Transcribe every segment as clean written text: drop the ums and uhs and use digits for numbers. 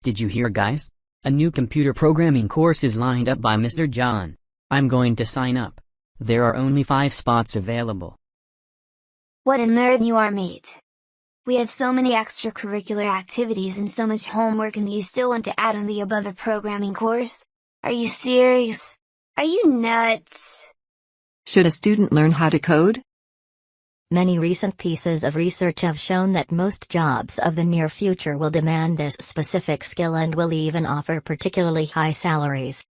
Did you hear, guys? A new computer programming course is lined up by Mr. John. I'm going to sign up. There are only 5 spots available. What a nerd you are, mate. We have so many extracurricular activities and so much homework, and you still want to add on the above a programming course? Are you serious? Are you nuts? Should a student learn how to code? Many recent pieces of research have shown that most jobs of the near future will demand this specific skill and will even offer particularly high salaries.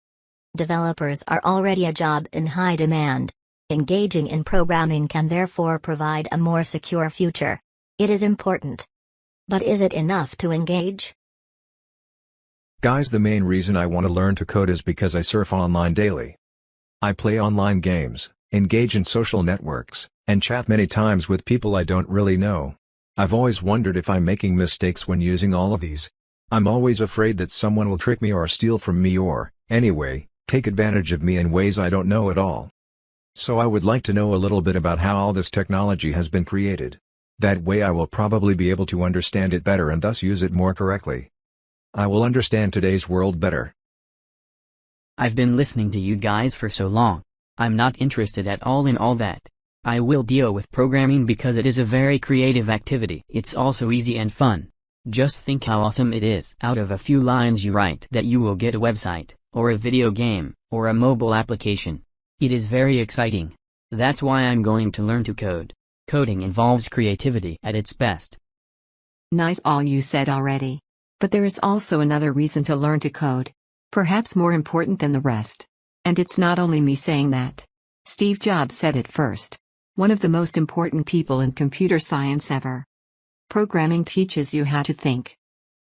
Developers are already a job in high demand. Engaging in programming can therefore provide a more secure future. It is important. But is it enough to engage? Guys, the main reason I want to learn to code is because I surf online daily. I play online games, engage in social networks, and chat many times with people I don't really know. I've always wondered if I'm making mistakes when using all of these. I'm always afraid that someone will trick me or steal from me or, anyway, take advantage of me in ways I don't know at all. So I would like to know a little bit about how all this technology has been created. That way I will probably be able to understand it better and thus use it more correctly. I will understand today's world better. I've been listening to you guys for so long. I'm not interested at all in all that. I will deal with programming because it is a very creative activity. It's also easy and fun. Just think how awesome it is. Out of a few lines you write that you will get a website, or a video game, or a mobile application. It is very exciting. That's why I'm going to learn to code. Coding involves creativity at its best. Nice all you said already. But there is also another reason to learn to code. Perhaps more important than the rest. And it's not only me saying that. Steve Jobs said it first. One of the most important people in computer science ever. Programming teaches you how to think.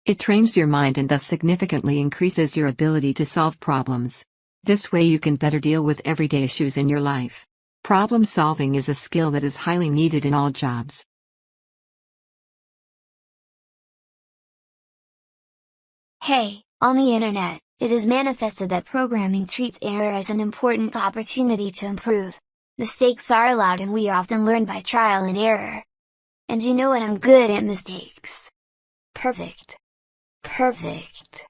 It trains your mind and thus significantly increases your ability to solve problems. This way you can better deal with everyday issues in your life. Problem solving is a skill that is highly needed in all jobs. Hey, on the internet, it is manifested that programming treats error as an important opportunity to improve. Mistakes are allowed and we often learn by trial and error. And you know what, I'm good at mistakes. Perfect. Perfect.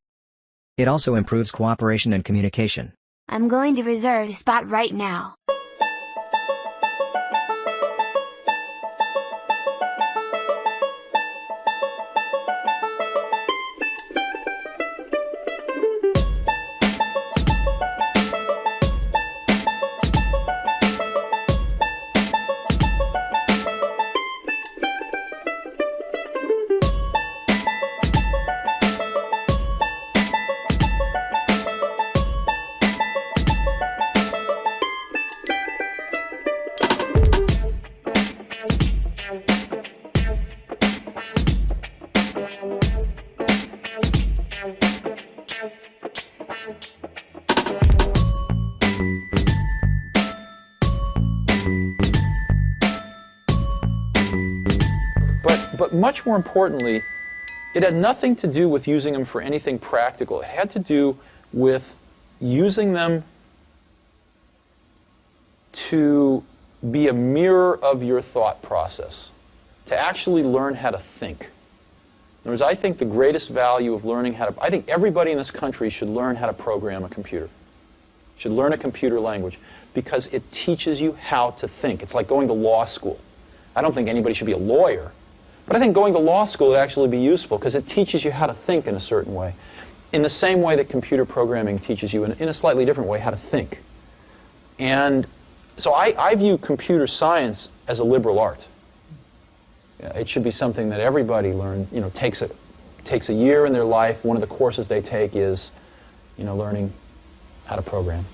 It also improves cooperation and communication. I'm going to reserve a spot right now. But much more importantly, it had nothing to do with using them for anything practical. It had to do with using them to be a mirror of your thought process, to actually learn how to think. In other words, I think the greatest value of learning how to, I think everybody in this country should learn how to program a computer, should learn a computer language, because it teaches you how to think. It's like going to law school. I don't think anybody should be a lawyer, but I think going to law school would actually be useful because it teaches you how to think in a certain way, in the same way that computer programming teaches you in a slightly different way how to think. And so I view computer science as a liberal art. It should be something that everybody takes a year in their life. One of the courses they take is, learning how to program.